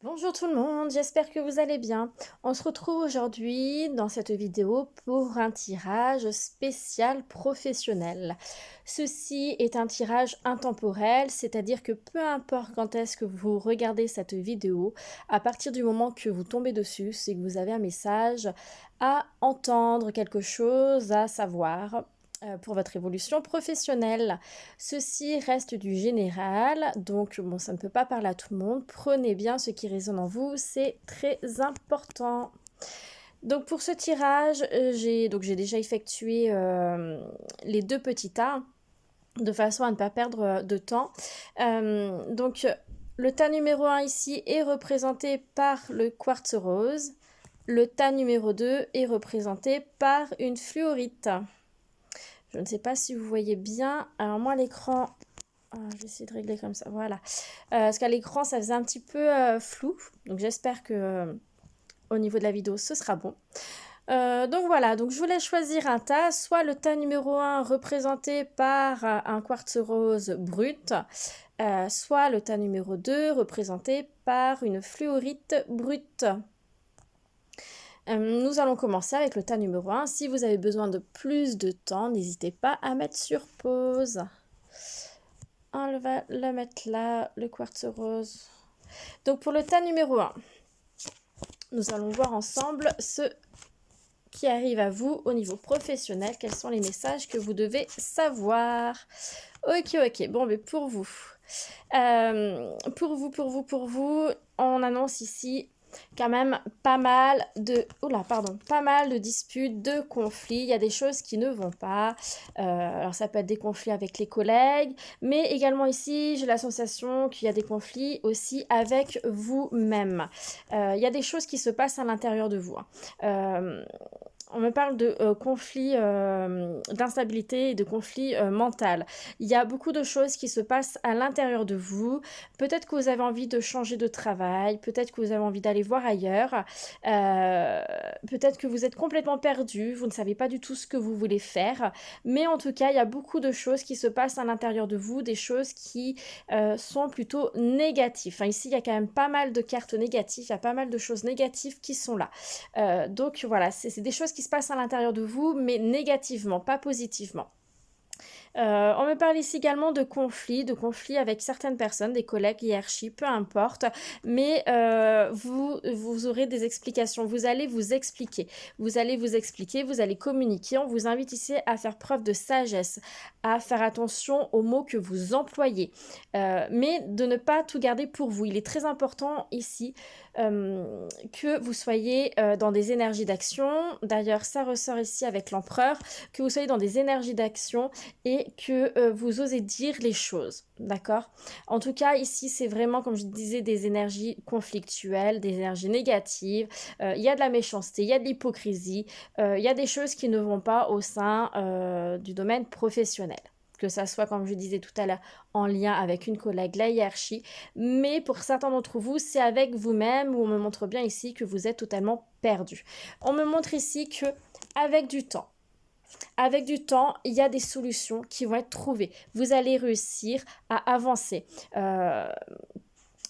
Bonjour tout le monde, j'espère que vous allez bien. On se retrouve aujourd'hui dans cette vidéo pour un tirage spécial professionnel. Ceci est un tirage intemporel, c'est-à-dire que peu importe quand est-ce que vous regardez cette vidéo, à partir du moment que vous tombez dessus, c'est que vous avez un message à entendre, quelque chose à savoir pour votre évolution professionnelle. Ceci reste du général, donc bon, ça ne peut pas parler à tout le monde. Prenez bien ce qui résonne en vous, c'est très important. Donc pour ce tirage, j'ai déjà effectué les deux petits tas de façon à ne pas perdre de temps. Donc le tas numéro 1 ici est représenté par le quartz rose. Le tas numéro 2 est représenté par une fluorite. Je ne sais pas si vous voyez bien. Alors moi, l'écran, je vais essayer de régler comme ça. Voilà. Parce qu'à l'écran, ça faisait un petit peu flou. Donc j'espère que au niveau de la vidéo, ce sera bon. Donc voilà, donc je voulais choisir un tas, soit le tas numéro 1 représenté par un quartz rose brut, soit le tas numéro 2 représenté par une fluorite brute. Nous allons commencer avec le tas numéro 1. Si vous avez besoin de plus de temps, n'hésitez pas à mettre sur pause. On va le mettre là, le quartz rose. Donc pour le tas numéro 1, nous allons voir ensemble ce qui arrive à vous au niveau professionnel. Quels sont les messages que vous devez savoir? Ok. Bon, mais pour vous, on annonce ici quand même pas mal de disputes, de conflits. Il y a des choses qui ne vont pas. Alors ça peut être des conflits avec les collègues, mais également ici, j'ai la sensation qu'il y a des conflits aussi avec vous-même. Il y a des choses qui se passent à l'intérieur de vous. On me parle de conflits d'instabilité et de conflits mental. Il y a beaucoup de choses qui se passent à l'intérieur de vous. Peut-être que vous avez envie de changer de travail, peut-être que vous avez envie d'aller voir ailleurs, peut-être que vous êtes complètement perdu, vous ne savez pas du tout ce que vous voulez faire, mais en tout cas, il y a beaucoup de choses qui se passent à l'intérieur de vous, des choses qui sont plutôt négatives. Enfin, ici, il y a quand même pas mal de cartes négatives, il y a pas mal de choses négatives qui sont là. Donc voilà, c'est des choses qui se passent à l'intérieur de vous, mais négativement, pas positivement. On me parle ici également de conflits avec certaines personnes, des collègues, hiérarchie, peu importe, mais vous aurez des explications, vous allez vous expliquer, vous allez communiquer. On vous invite ici à faire preuve de sagesse, à faire attention aux mots que vous employez, mais de ne pas tout garder pour vous. Il est très important ici que vous soyez dans des énergies d'action. D'ailleurs, ça ressort ici avec l'empereur, que vous soyez dans des énergies d'action et que vous osez dire les choses, d'accord? En tout cas, ici, c'est vraiment, comme je disais, des énergies conflictuelles, des énergies négatives. Il y a de la méchanceté, il y a de l'hypocrisie, il y a des choses qui ne vont pas au sein du domaine professionnel. Que ça soit, comme je disais tout à l'heure, en lien avec une collègue, la hiérarchie. Mais pour certains d'entre vous, c'est avec vous-même, où on me montre bien ici que vous êtes totalement perdu. On me montre ici que avec du temps, il y a des solutions qui vont être trouvées. Vous allez réussir à avancer.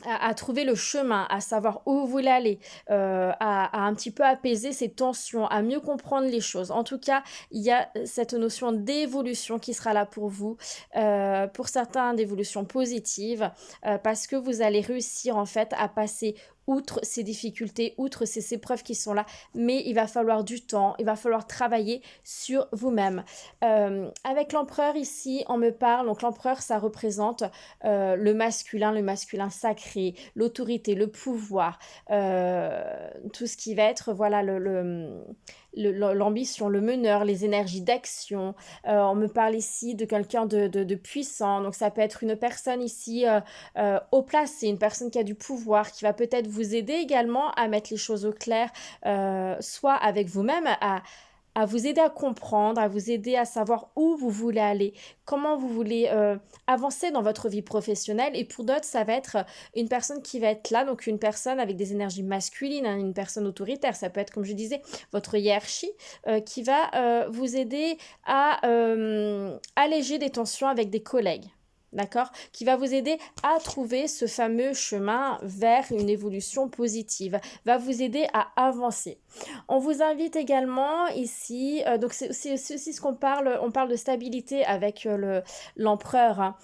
À trouver le chemin, à savoir où vous voulez aller, à un petit peu apaiser ces tensions, à mieux comprendre les choses. En tout cas, il y a cette notion d'évolution qui sera là pour vous, pour certains d'évolution positive, parce que vous allez réussir en fait à passer outre ces difficultés, outre ces épreuves qui sont là, mais il va falloir du temps, il va falloir travailler sur vous-même. Avec l'empereur ici, on me parle, donc l'empereur ça représente le masculin sacré, l'autorité, le pouvoir, tout ce qui va être voilà l'ambition, le meneur, les énergies d'action. On me parle ici de quelqu'un de puissant, donc ça peut être une personne ici haut placée, une personne qui a du pouvoir, qui va peut-être vous aider également à mettre les choses au clair, soit avec vous-même, à vous aider à comprendre, à vous aider à savoir où vous voulez aller, comment vous voulez avancer dans votre vie professionnelle. Et pour d'autres, ça va être une personne qui va être là, donc une personne avec des énergies masculines, hein, une personne autoritaire. Ça peut être, comme je disais, votre hiérarchie qui va vous aider à alléger des tensions avec des collègues. d'accord? Qui va vous aider à trouver ce fameux chemin vers une évolution positive, va vous aider à avancer. On vous invite également ici, donc c'est aussi ce qu'on parle, on parle de stabilité avec l'empereur, hein,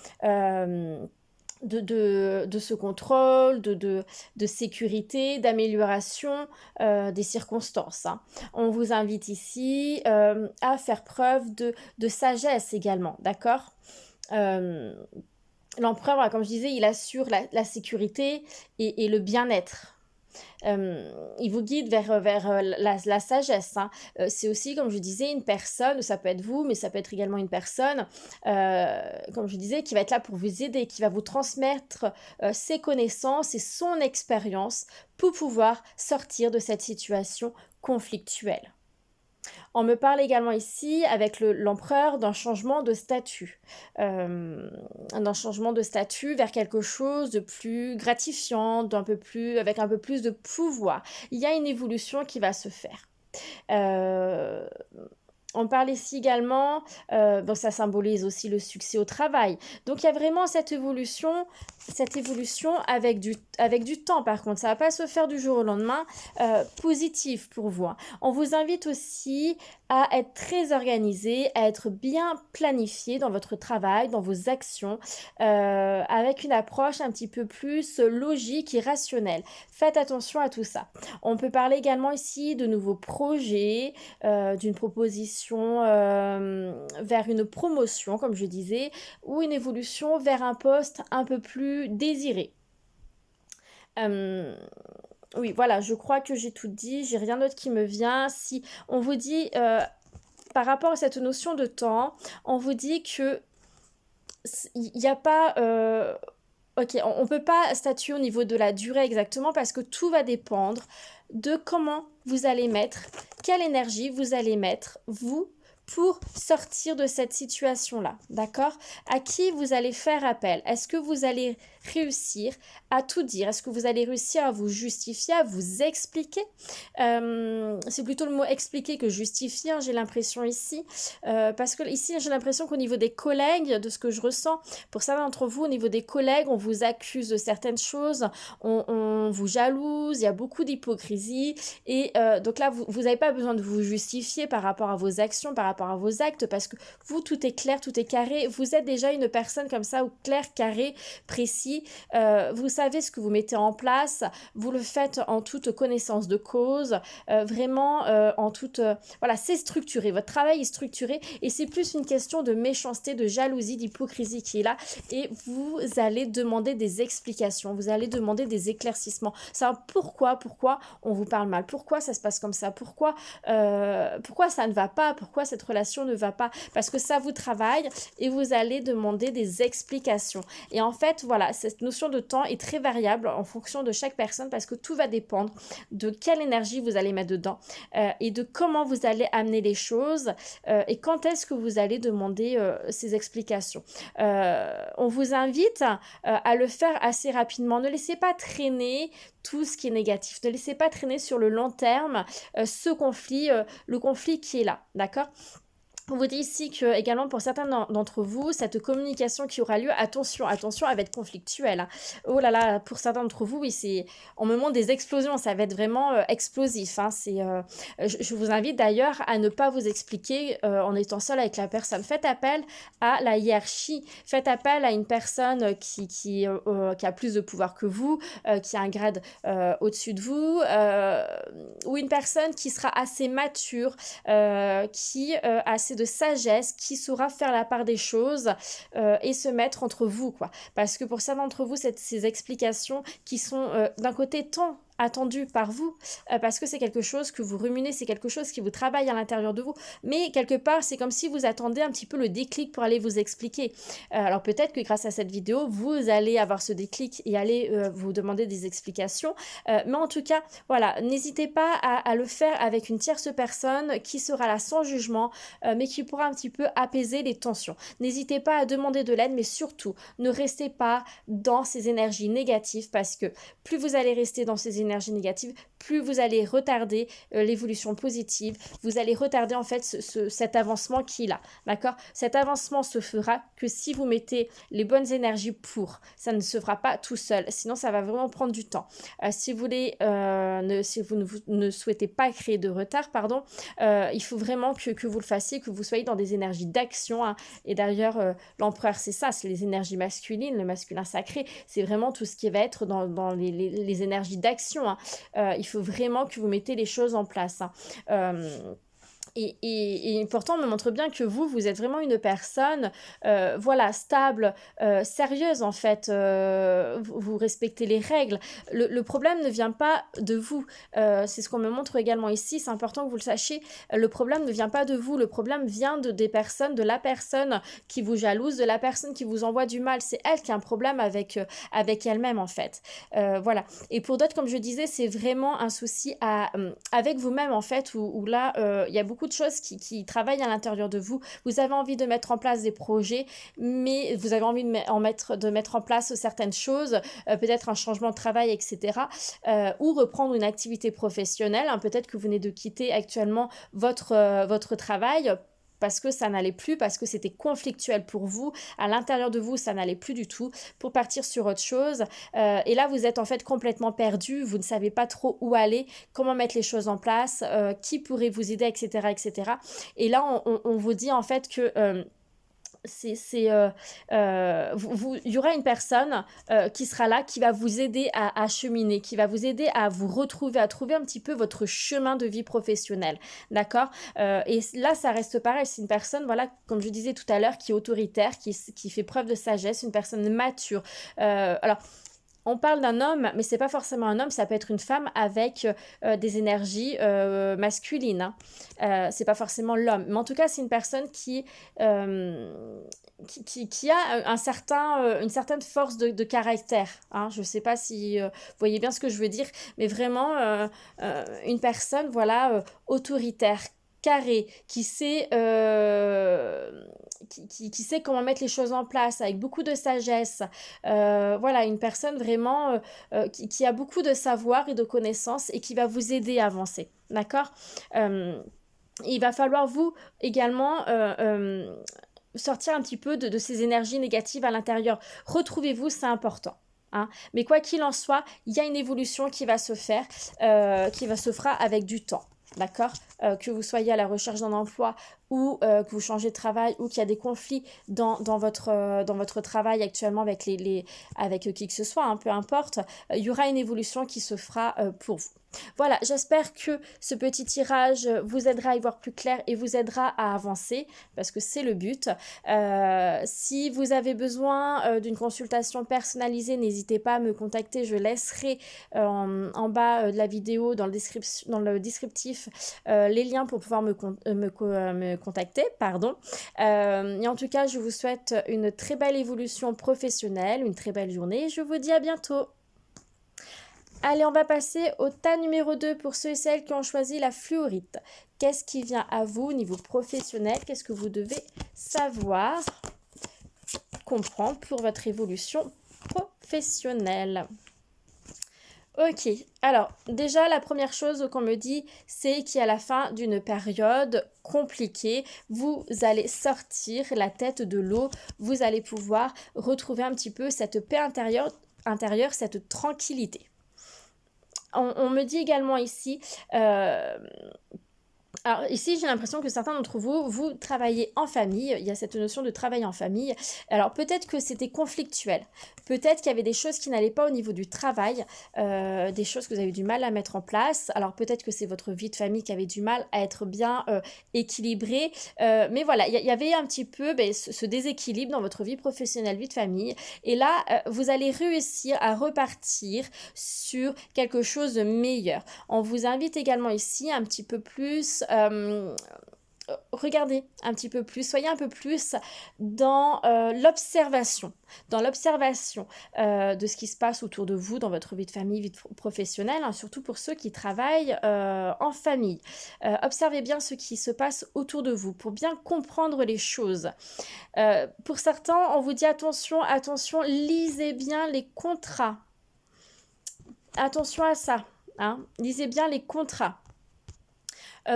de ce contrôle, de sécurité, d'amélioration des circonstances, hein. On vous invite ici à faire preuve de sagesse également, d'accord? L'empereur, voilà, comme je disais, il assure la sécurité et le bien-être. Il vous guide vers la sagesse, hein. C'est aussi, comme je disais, une personne, ça peut être vous, mais ça peut être également une personne, comme je disais, qui va être là pour vous aider, qui va vous transmettre ses connaissances et son expérience pour pouvoir sortir de cette situation conflictuelle. On me parle également ici, avec l'empereur, d'un changement de statut. D'un changement de statut vers quelque chose de plus gratifiant, avec un peu plus de pouvoir. Il y a une évolution qui va se faire. On parle ici également, donc ça symbolise aussi le succès au travail. Donc il y a vraiment cette évolution avec du temps par contre. Ça ne va pas se faire du jour au lendemain, positif pour vous, hein. On vous invite aussi à être très organisé, à être bien planifié dans votre travail, dans vos actions, avec une approche un petit peu plus logique et rationnelle. Faites attention à tout ça. On peut parler également ici de nouveaux projets, d'une proposition vers une promotion, comme je disais, ou une évolution vers un poste un peu plus désiré. Oui, voilà, je crois que j'ai tout dit, j'ai rien d'autre qui me vient. Si on vous dit, par rapport à cette notion de temps, on vous dit que il n'y a pas... ok, on ne peut pas statuer au niveau de la durée exactement parce que tout va dépendre de comment vous allez mettre, quelle énergie vous allez mettre, vous, pour sortir de cette situation-là, d'accord? À qui vous allez faire appel? Est-ce que vous allez réussir à tout dire? Est-ce que vous allez réussir à vous justifier, à vous expliquer? C'est plutôt le mot expliquer que justifier, hein, j'ai l'impression ici, parce que ici j'ai l'impression qu'au niveau des collègues, de ce que je ressens, pour certains d'entre vous, au niveau des collègues, on vous accuse de certaines choses, on vous jalouse, il y a beaucoup d'hypocrisie, et donc là, vous n'avez pas besoin de vous justifier par rapport à vos actions, par rapport à vos actes, parce que vous, tout est clair, tout est carré, vous êtes déjà une personne comme ça, ou clair, carré, précis, vous savez ce que vous mettez en place, vous le faites en toute connaissance de cause, vraiment en toute... voilà, c'est structuré, votre travail est structuré, et c'est plus une question de méchanceté, de jalousie, d'hypocrisie qui est là, et vous allez demander des explications, vous allez demander des éclaircissements, ça, pourquoi on vous parle mal, pourquoi ça se passe comme ça, pourquoi ça ne va pas, pourquoi cette relation ne va pas, parce que ça vous travaille et vous allez demander des explications. Et en fait, voilà, cette notion de temps est très variable en fonction de chaque personne parce que tout va dépendre de quelle énergie vous allez mettre dedans et de comment vous allez amener les choses et quand est-ce que vous allez demander ces explications. On vous invite à le faire assez rapidement. Ne laissez pas traîner tout ce qui est négatif. Ne laissez pas traîner sur le long terme ce conflit, le conflit qui est là, d'accord ? On vous dit ici que également pour certains d'entre vous, cette communication qui aura lieu, attention, elle va être conflictuelle, hein. Oh là là, pour certains d'entre vous, oui, on me montre des explosions, ça va être vraiment explosif, hein. Je vous invite d'ailleurs à ne pas vous expliquer en étant seul avec la personne. Faites appel à la hiérarchie, faites appel à une personne qui a plus de pouvoir que vous, qui a un grade au-dessus de vous, ou une personne qui sera assez mature, qui a assez de sagesse, qui saura faire la part des choses et se mettre entre vous, quoi. Parce que pour certains d'entre vous, ces explications qui sont d'un côté tant attendu par vous, parce que c'est quelque chose que vous ruminez, c'est quelque chose qui vous travaille à l'intérieur de vous, mais quelque part c'est comme si vous attendez un petit peu le déclic pour aller vous expliquer. Alors peut-être que grâce à cette vidéo, vous allez avoir ce déclic et aller vous demander des explications, mais en tout cas, voilà, n'hésitez pas à le faire avec une tierce personne qui sera là sans jugement, mais qui pourra un petit peu apaiser les tensions. N'hésitez pas à demander de l'aide, mais surtout, ne restez pas dans ces énergies négatives, parce que plus vous allez rester dans ces énergies énergies négatives, plus vous allez retarder l'évolution positive, vous allez retarder en fait cet avancement qui est là, d'accord? Cet avancement se fera que si vous mettez les bonnes énergies pour, ça ne se fera pas tout seul, sinon ça va vraiment prendre du temps. Si vous ne souhaitez pas créer de retard, pardon, il faut vraiment que vous le fassiez, que vous soyez dans des énergies d'action, hein. Et d'ailleurs, l'empereur, c'est ça, c'est les énergies masculines, le masculin sacré, c'est vraiment tout ce qui va être dans les énergies d'action, hein. Il faut vraiment que vous mettez les choses en place, hein. Et pourtant, on me montre bien que vous êtes vraiment une personne, voilà, stable, sérieuse en fait. Vous respectez les règles. Le problème ne vient pas de vous. C'est ce qu'on me montre également ici. C'est important que vous le sachiez. Le problème ne vient pas de vous. Le problème vient des personnes, de la personne qui vous jalouse, de la personne qui vous envoie du mal. C'est elle qui a un problème avec elle-même en fait. Voilà. Et pour d'autres, comme je disais, c'est vraiment un souci avec vous-même en fait, où là, il y a beaucoup de choses qui travaillent à l'intérieur de vous. Vous avez envie de mettre en place des projets, mais vous avez envie de mettre en place certaines choses, peut-être un changement de travail, etc. Ou reprendre une activité professionnelle, hein. Peut-être que vous venez de quitter actuellement votre travail parce que ça n'allait plus, parce que c'était conflictuel pour vous, à l'intérieur de vous, ça n'allait plus du tout, pour partir sur autre chose. Et là, vous êtes en fait complètement perdu, vous ne savez pas trop où aller, comment mettre les choses en place, qui pourrait vous aider, etc., etc. Et là, on vous dit en fait que il y aura une personne qui sera là, qui va vous aider à cheminer, qui va vous aider à vous retrouver, à trouver un petit peu votre chemin de vie professionnelle, d'accord? Et là, ça reste pareil, c'est une personne, voilà, comme je disais tout à l'heure, qui est autoritaire, qui fait preuve de sagesse, une personne mature. Alors, on parle d'un homme, mais c'est pas forcément un homme, ça peut être une femme avec des énergies masculines, hein. C'est pas forcément l'homme, mais en tout cas, c'est une personne qui a une certaine force de caractère, hein. Je sais pas si vous voyez bien ce que je veux dire, mais vraiment une personne, voilà, autoritaire, carré, qui sait comment mettre les choses en place avec beaucoup de sagesse. Voilà, une personne vraiment qui a beaucoup de savoir et de connaissances et qui va vous aider à avancer, d'accord? Il va falloir vous également sortir un petit peu de ces énergies négatives à l'intérieur. Retrouvez-vous, c'est important, hein. Mais quoi qu'il en soit, il y a une évolution qui va se faire, qui va se fera avec du temps. D'accord? Que vous soyez à la recherche d'un emploi ou que vous changez de travail ou qu'il y a des conflits dans votre travail actuellement avec qui que ce soit, hein, peu importe, il y aura une évolution qui se fera pour vous. Voilà, j'espère que ce petit tirage vous aidera à y voir plus clair et vous aidera à avancer parce que c'est le but. Si vous avez besoin d'une consultation personnalisée, n'hésitez pas à me contacter. Je laisserai en bas de la vidéo, dans le descriptif, les liens pour pouvoir me contacter. Pardon. Et en tout cas, je vous souhaite une très belle évolution professionnelle, une très belle journée. Je vous dis à bientôt. Allez, on va passer au tas numéro 2 pour ceux et celles qui ont choisi la fluorite. Qu'est-ce qui vient à vous au niveau professionnel? Qu'est-ce que vous devez savoir, comprendre pour votre évolution professionnelle? Ok, alors déjà la première chose qu'on me dit, c'est qu'à la fin d'une période compliquée, vous allez sortir la tête de l'eau, vous allez pouvoir retrouver un petit peu cette paix intérieure, cette tranquillité. On me dit également ici, alors ici j'ai l'impression que certains d'entre vous travaillez en famille, il y a cette notion de travail en famille. Alors peut-être que c'était conflictuel, peut-être qu'il y avait des choses qui n'allaient pas au niveau du travail, des choses que vous avez eu du mal à mettre en place. Alors peut-être que c'est votre vie de famille qui avait du mal à être bien équilibrée, mais voilà, il y avait un petit peu ce déséquilibre dans votre vie professionnelle, vie de famille. Et là, vous allez réussir à repartir sur quelque chose de meilleur. On vous invite également ici un petit peu plus regardez un petit peu plus, soyez un peu plus dans l'observation, de ce qui se passe autour de vous, dans votre vie de famille, vie professionnelle, hein, surtout pour ceux qui travaillent en famille. Observez bien ce qui se passe autour de vous pour bien comprendre les choses. Pour certains, on vous dit attention, lisez bien les contrats. Attention à ça. hein. Lisez bien les contrats.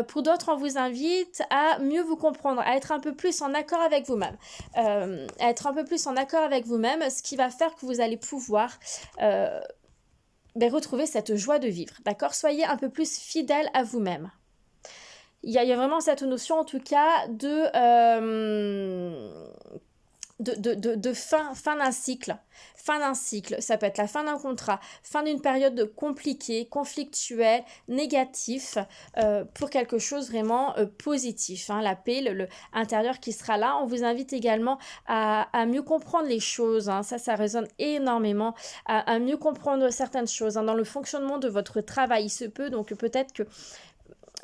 Pour d'autres, on vous invite à mieux vous comprendre, à être un peu plus en accord avec vous-même. À être un peu plus en accord avec vous-même, ce qui va faire que vous allez pouvoir retrouver cette joie de vivre, d'accord? Soyez un peu plus fidèle à vous-même. Il y a vraiment cette notion, en tout cas, de fin d'un cycle. Fin d'un cycle, ça peut être la fin d'un contrat, fin d'une période compliquée, conflictuelle, négatif, pour quelque chose vraiment positif. Hein, la paix, le intérieur qui sera là. On vous invite également à mieux comprendre les choses. Hein, ça résonne énormément. À mieux comprendre certaines choses. Hein, dans le fonctionnement de votre travail, il se peut, donc peut-être que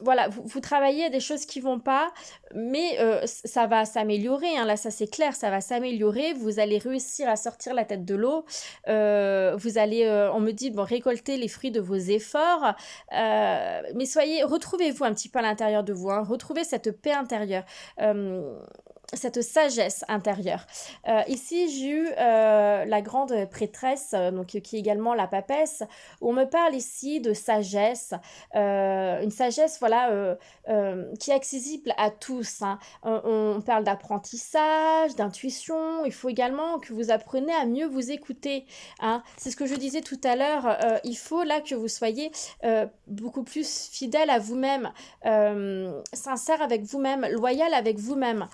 voilà, vous travaillez à des choses qui vont pas, mais ça va s'améliorer, hein, là ça c'est clair, ça va s'améliorer, vous allez réussir à sortir la tête de l'eau, vous allez, on me dit, bon, récolter les fruits de vos efforts, mais retrouvez-vous un petit peu à l'intérieur de vous, hein, retrouvez cette paix intérieure, cette sagesse intérieure. Ici, j'ai eu la grande prêtresse, donc, qui est également la papesse, où on me parle ici de sagesse, une sagesse voilà, qui est accessible à tous. Hein. On parle d'apprentissage, d'intuition, il faut également que vous appreniez à mieux vous écouter. Hein. C'est ce que je disais tout à l'heure, il faut là que vous soyez beaucoup plus fidèle à vous-même, sincère avec vous-même, loyal avec vous-même.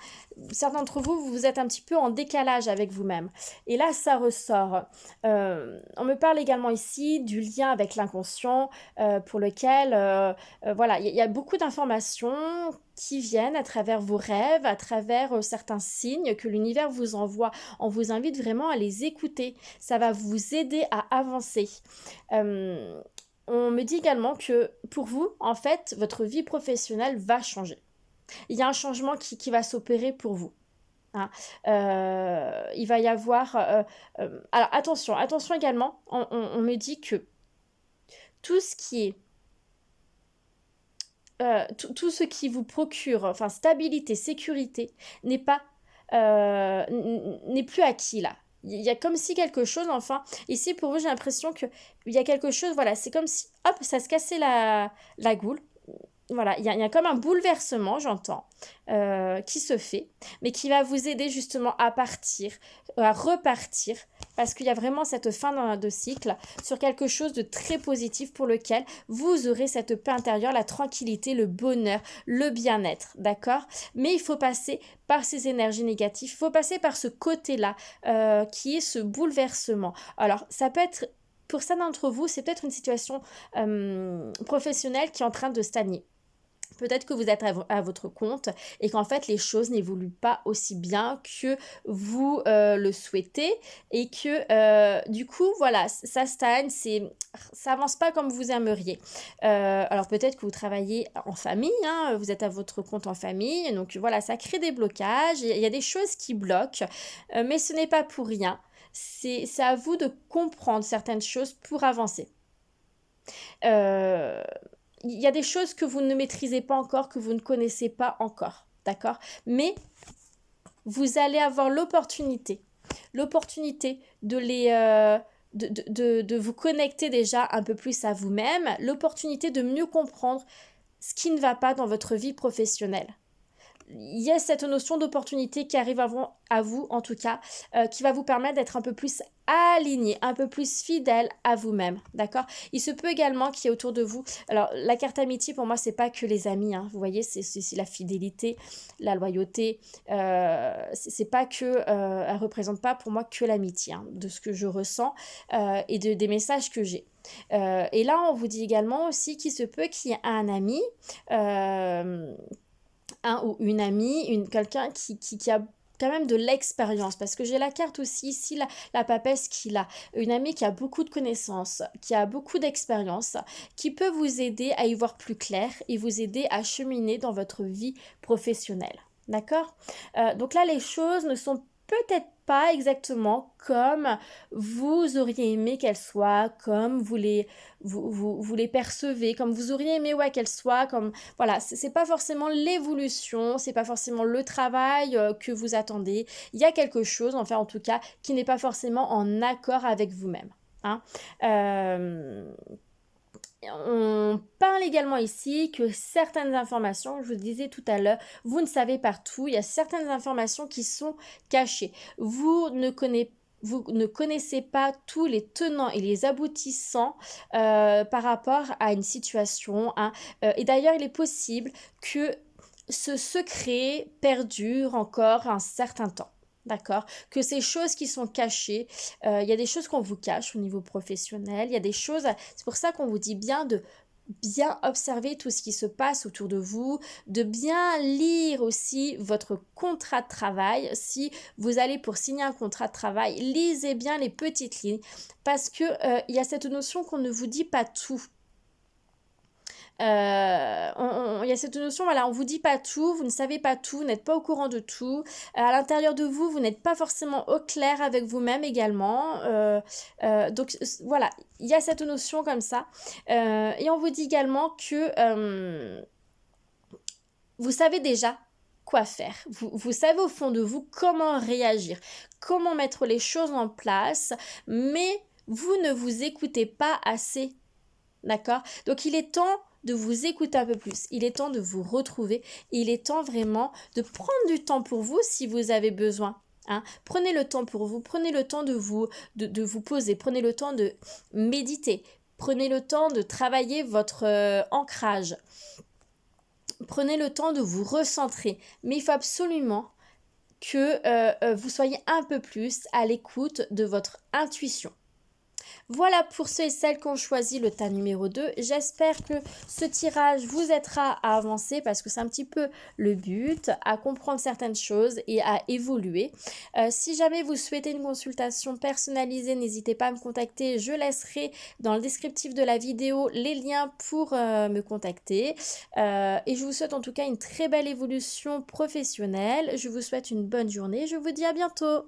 Certains d'entre vous, vous êtes un petit peu en décalage avec vous-même. Et là, ça ressort. On me parle également ici du lien avec l'inconscient, pour lequel, voilà, il y a beaucoup d'informations qui viennent à travers vos rêves, à travers certains signes que l'univers vous envoie. On vous invite vraiment à les écouter. Ça va vous aider à avancer. On me dit également que pour vous, en fait, votre vie professionnelle va changer. Il y a un changement qui va s'opérer pour vous. Hein. Il va y avoir... alors attention également, on me dit que tout ce qui est... tout ce qui vous procure, enfin stabilité, sécurité, n'est pas... n'est plus acquis là. Il y a comme si quelque chose, enfin, ici pour vous j'ai l'impression qu'il y a quelque chose, voilà, c'est comme si, hop, ça se cassait la goule. Voilà, il y a comme un bouleversement, j'entends, qui se fait, mais qui va vous aider justement à partir, à repartir, parce qu'il y a vraiment cette fin de cycle sur quelque chose de très positif pour lequel vous aurez cette paix intérieure, la tranquillité, le bonheur, le bien-être, d'accord? Mais il faut passer par ces énergies négatives, il faut passer par ce côté-là, qui est ce bouleversement. Alors, ça peut être, pour certains d'entre vous, c'est peut-être une situation professionnelle qui est en train de stagner. Peut-être que vous êtes à votre compte et qu'en fait les choses n'évoluent pas aussi bien que vous le souhaitez et que du coup voilà, ça stagne, ça avance pas comme vous aimeriez. Alors peut-être que vous travaillez en famille, hein, vous êtes à votre compte en famille, donc voilà, ça crée des blocages, il y a des choses qui bloquent, mais ce n'est pas pour rien. C'est à vous de comprendre certaines choses pour avancer. Il y a des choses que vous ne maîtrisez pas encore, que vous ne connaissez pas encore, d'accord? Mais vous allez avoir l'opportunité de de vous connecter déjà un peu plus à vous-même, l'opportunité de mieux comprendre ce qui ne va pas dans votre vie professionnelle. Il y a cette notion d'opportunité qui arrive à vous, en tout cas, qui va vous permettre d'être un peu plus aligné, un peu plus fidèle à vous-même, d'accord? Il se peut également qu'il y ait autour de vous, alors la carte amitié pour moi c'est pas que les amis, hein, vous voyez, c'est la fidélité, la loyauté, c'est pas que, elle représente pas pour moi que l'amitié, hein, de ce que je ressens et des messages que j'ai. Et là on vous dit également aussi qu'il se peut qu'il y ait un ami, un ou une amie, quelqu'un qui a quand même de l'expérience, parce que j'ai la carte aussi ici, la papesse qui a une amie qui a beaucoup de connaissances, qui a beaucoup d'expérience, qui peut vous aider à y voir plus clair et vous aider à cheminer dans votre vie professionnelle. D'accord? Donc là, les choses ne sont peut-être pas exactement comme vous auriez aimé qu'elles soient, comme vous les percevez, comme vous auriez aimé qu'elles soient, comme voilà, c'est pas forcément l'évolution, c'est pas forcément le travail que vous attendez. Il y a quelque chose, enfin en tout cas, qui n'est pas forcément en accord avec vous-même. Hein. On parle également ici que certaines informations, je vous disais tout à l'heure, vous ne savez pas tout, il y a certaines informations qui sont cachées. Vous ne connaissez pas tous les tenants et les aboutissants par rapport à une situation, hein. Et d'ailleurs, il est possible que ce secret perdure encore un certain temps. D'accord? Que ces choses qui sont cachées, il y a des choses qu'on vous cache au niveau professionnel, il y a des choses, c'est pour ça qu'on vous dit bien de bien observer tout ce qui se passe autour de vous, de bien lire aussi votre contrat de travail. Si vous allez pour signer un contrat de travail, lisez bien les petites lignes parce que il y a cette notion qu'on ne vous dit pas tout. Il y a cette notion, voilà, on vous dit pas tout, vous ne savez pas tout, vous n'êtes pas au courant de tout. À l'intérieur de vous, vous n'êtes pas forcément au clair avec vous-même également. Donc voilà, il y a cette notion comme ça. Et on vous dit également que vous savez déjà quoi faire. Vous savez au fond de vous comment réagir, comment mettre les choses en place, mais vous ne vous écoutez pas assez. D'accord? Donc il est temps de vous écouter un peu plus, il est temps de vous retrouver, il est temps vraiment de prendre du temps pour vous si vous avez besoin. Hein. Prenez le temps pour vous, prenez le temps de vous poser, prenez le temps de méditer, prenez le temps de travailler votre ancrage, prenez le temps de vous recentrer. Mais il faut absolument que vous soyez un peu plus à l'écoute de votre intuition. Voilà pour ceux et celles qui ont choisi le tas numéro 2. J'espère que ce tirage vous aidera à avancer parce que c'est un petit peu le but, à comprendre certaines choses et à évoluer. Si jamais vous souhaitez une consultation personnalisée, n'hésitez pas à me contacter. Je laisserai dans le descriptif de la vidéo les liens pour me contacter. Et je vous souhaite en tout cas une très belle évolution professionnelle. Je vous souhaite une bonne journée. Je vous dis à bientôt.